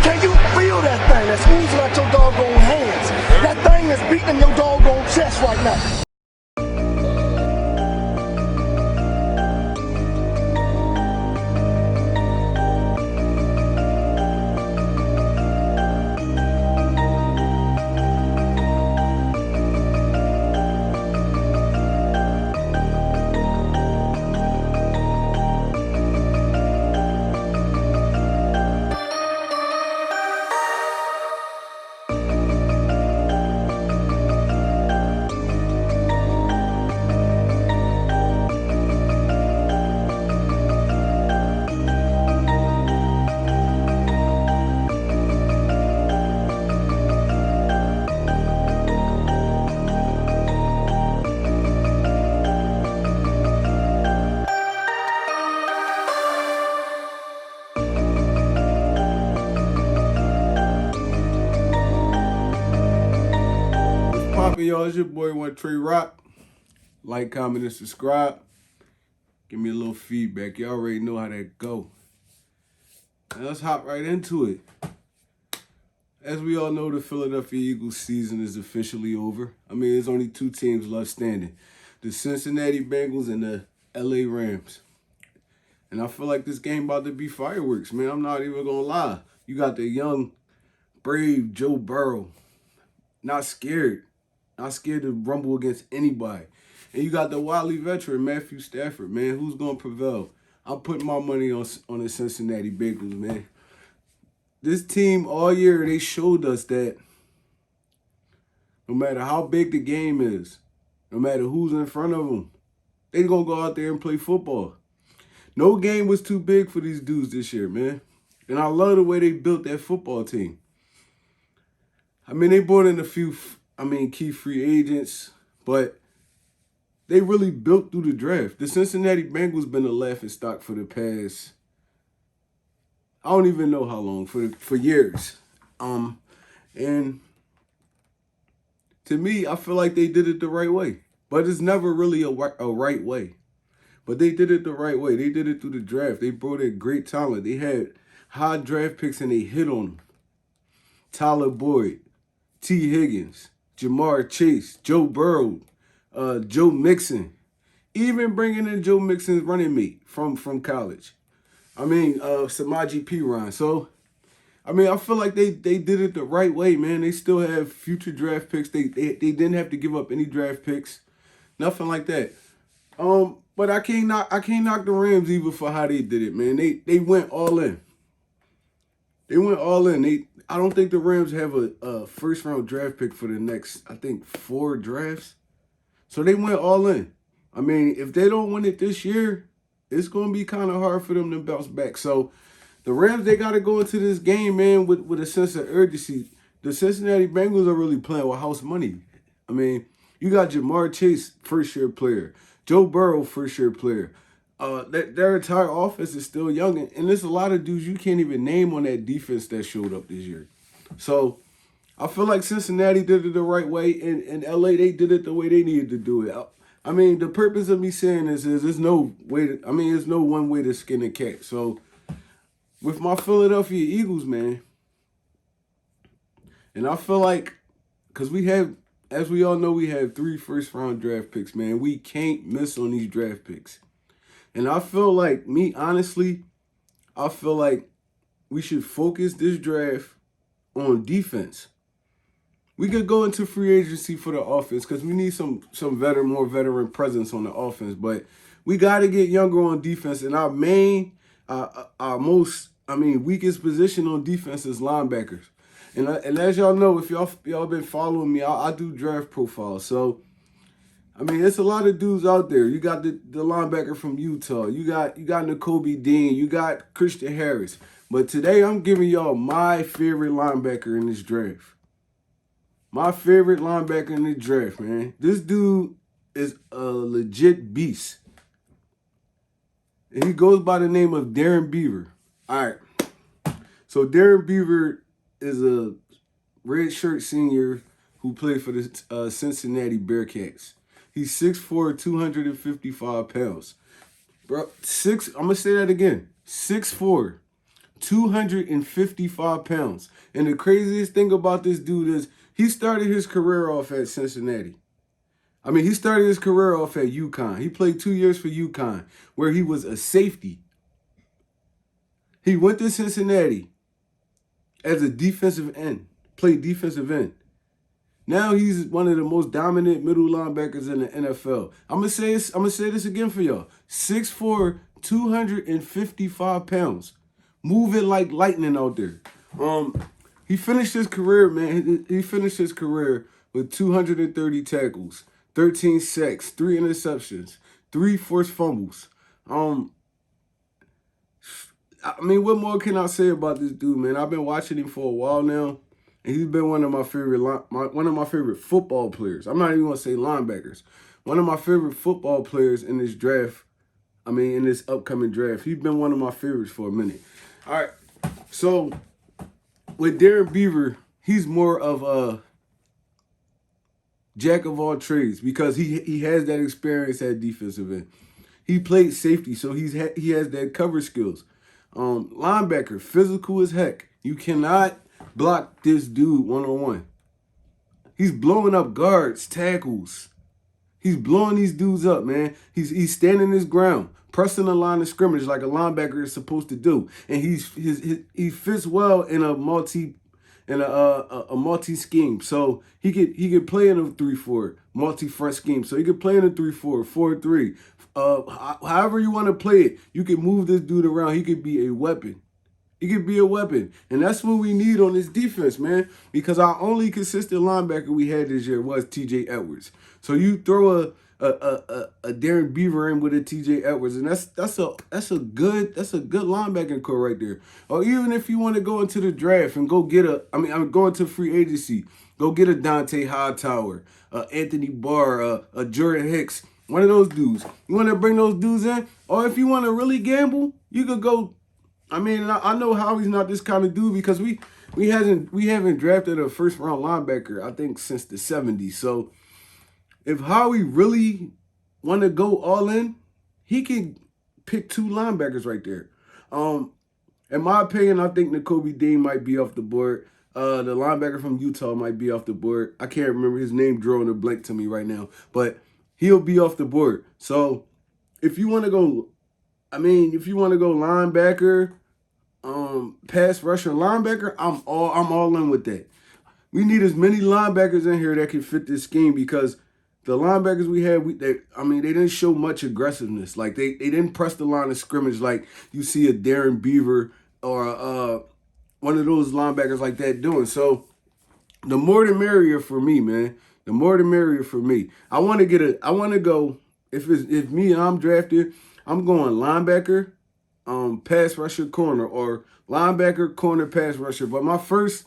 Can you feel that thing that's oozing out your doggone hands? That thing is beating in your doggone chest right now. Poppin', y'all, it's your boy One Tree Rock. Like, comment, and subscribe. Give me a little feedback. You already know how that go. Now let's hop right into it. As we all know, the Philadelphia Eagles season is officially over. I mean, there's only two teams left standing. The Cincinnati Bengals and the LA Rams. And I feel like this game about to be fireworks, man. I'm not even gonna lie. You got the young, brave Joe Burrow. Not scared. Not scared to rumble against anybody. And you got the wily veteran, Matthew Stafford, man. Who's going to prevail? I'm putting my money on the Cincinnati Bengals, man. This team all year, they showed us that no matter how big the game is, no matter who's in front of them, they're going to go out there and play football. No game was too big for these dudes this year, man. And I love the way they built that football team. I mean, they brought in a few key free agents, but they really built through the draft. The Cincinnati Bengals been a laughingstock for the past, I don't even know how long, for years. And to me, I feel like they did it the right way. But it's never really a right way. But they did it the right way. They did it through the draft. They brought in great talent. They had high draft picks and they hit on them. Tyler Boyd, T. Higgins, Jamar Chase, Joe Burrow, Joe Mixon, even bringing in Joe Mixon's running mate from college. Samaje Perine. So, I feel like they did it the right way, man. They still have future draft picks. They didn't have to give up any draft picks, nothing like that. But I can't knock the Rams either for how they did it, man. They went all in. They went all in. I don't think the Rams have a first-round draft pick for the next, 4 drafts. So they went all in. I mean, if they don't win it this year, it's going to be kind of hard for them to bounce back. So the Rams, they got to go into this game, man, with a sense of urgency. The Cincinnati Bengals are really playing with house money. I mean, you got Jamar Chase, first-year player. Joe Burrow, first-year player. Their entire offense is still young, and there's a lot of dudes you can't even name on that defense that showed up this year. So I feel like Cincinnati did it the right way, and LA, they did it the way they needed to do it. I mean, the purpose of me saying this is there's no one way to skin a cat. So with my Philadelphia Eagles, man, and I feel like, because we have, as we all know, we have 3 first-round draft picks, man. We can't miss on these draft picks. And I feel like, I feel like we should focus this draft on defense. We could go into free agency for the offense because we need some more veteran presence on the offense. But we got to get younger on defense. And our weakest position on defense is linebackers. And as y'all know, if y'all been following me, I do draft profiles. So, I mean, it's a lot of dudes out there. You got the linebacker from Utah. You got Nakobe Dean. You got Christian Harris. But today I'm giving y'all my favorite linebacker in this draft. My favorite linebacker in the draft, man. This dude is a legit beast. And he goes by the name of Darren Beaver. All right. So Darren Beaver is a red shirt senior who played for the Cincinnati Bearcats. He's 6'4", 255 pounds. Bro, I'm going to say that again. 6'4", 255 pounds. And the craziest thing about this dude is he started his career off at Cincinnati. I mean, he started his career off at UConn. He played 2 years for UConn, where he was a safety. He went to Cincinnati as a defensive end, played defensive end. Now he's one of the most dominant middle linebackers in the NFL. I'm gonna say this again for y'all. 6'4", 255 pounds. Moving like lightning out there. He finished his career, man. He finished his career with 230 tackles, 13 sacks, 3 interceptions, 3 forced fumbles. I mean, what more can I say about this dude, man? I've been watching him for a while now, and he's been one of my favorite football players. I'm not even gonna say linebackers. One of my favorite football players in this draft. I mean, in this upcoming draft, he's been one of my favorites for a minute. All right, so with Darren Beaver, he's more of a jack of all trades because he has that experience at defensive end. He played safety, so he has that cover skills. Linebacker, physical as heck. You cannot block this dude one-on-one. He's blowing up guards, tackles. He's blowing these dudes up, man. He's standing his ground, pressing the line of scrimmage like a linebacker is supposed to do, and he fits well in a multi scheme. So he could play in a 3-4 multi-front scheme. So he could play in a 3-4, 4-3. However you want to play it, you can move this dude around. He could be a weapon. He could be a weapon. And that's what we need on this defense, man. Because our only consistent linebacker we had this year was T.J. Edwards. So you throw a Darren Beaver in with a T.J. Edwards, and that's a good linebacking core right there. Or even if you want to go into the draft and go get I'm going to free agency, go get a Dante Hightower, Anthony Barr, a Jordan Hicks, one of those dudes. You want to bring those dudes in, or if you want to really gamble, you could go. I mean, I know Howie's not this kind of dude because we haven't drafted a first round linebacker, I think, since the 70s. So if Howie really want to go all in, he can pick 2 linebackers right there. In my opinion, I think Nakobe Dean might be off the board. The linebacker from Utah might be off the board. I can't remember his name, drawing a blank to me right now, but he'll be off the board. So if you want to go, linebacker, pass rusher, linebacker, I'm all in with that. We need as many linebackers in here that can fit this scheme because the linebackers we had, they didn't show much aggressiveness. Like they didn't press the line of scrimmage like you see a Darren Beaver or one of those linebackers like that doing. So the more the merrier for me, man. The more the merrier for me. I want to go, if me and I'm drafted, I'm going linebacker, pass rusher, corner, or linebacker, corner, pass rusher. But my first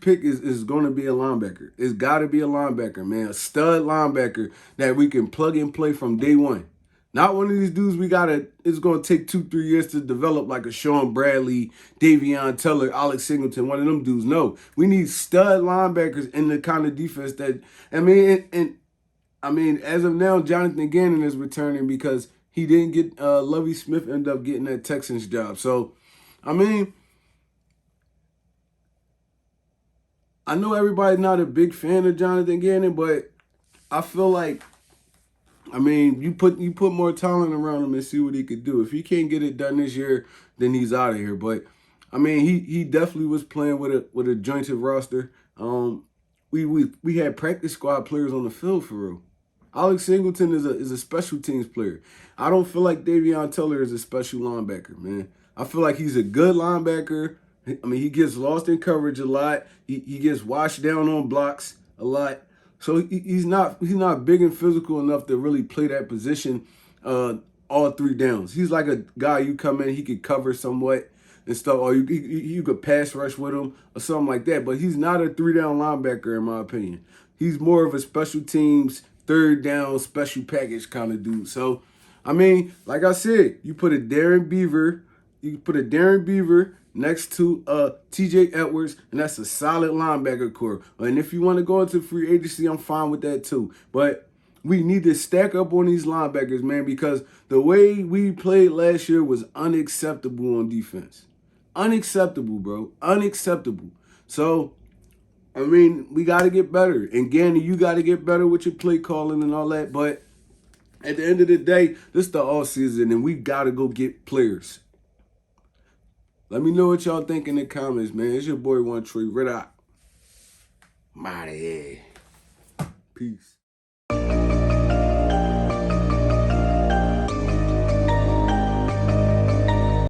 pick is going to be a linebacker. It's got to be a linebacker, man. A stud linebacker that we can plug and play from day one. Not one of these dudes it's going to take 2-3 years to develop like a Sean Bradley, Davion Teller, Alex Singleton, one of them dudes. No, we need stud linebackers in the kind of defense that, as of now, Jonathan Gannon is returning because he didn't get, Lovie Smith ended up getting that Texans job. So, I know everybody's not a big fan of Jonathan Gannon, but I feel like, you put more talent around him and see what he could do. If he can't get it done this year, then he's out of here. But he definitely was playing with a jointed roster. We had practice squad players on the field for real. Alex Singleton is a special teams player. I don't feel like Davion Teller is a special linebacker, man. I feel like he's a good linebacker. He gets lost in coverage a lot. He gets washed down on blocks a lot. So he's not big and physical enough to really play that position all 3 downs. He's like a guy you come in, he could cover somewhat and stuff, or you could pass rush with him or something like that. But he's not a 3-down linebacker in my opinion. He's more of a special teams, 3rd down, special package kind of dude. So, like I said, you put a Darren Beaver next to T.J. Edwards, and that's a solid linebacker core. And if you want to go into free agency, I'm fine with that too. But we need to stack up on these linebackers, man, because the way we played last year was unacceptable on defense. Unacceptable, bro. Unacceptable. So, I mean, we got to get better. And Gandy, you got to get better with your play calling and all that. But at the end of the day, this is the off season, and we got to go get players. Let me know what y'all think in the comments, man. It's your boy, One Tree. Red Eye. I'm out of here. Peace.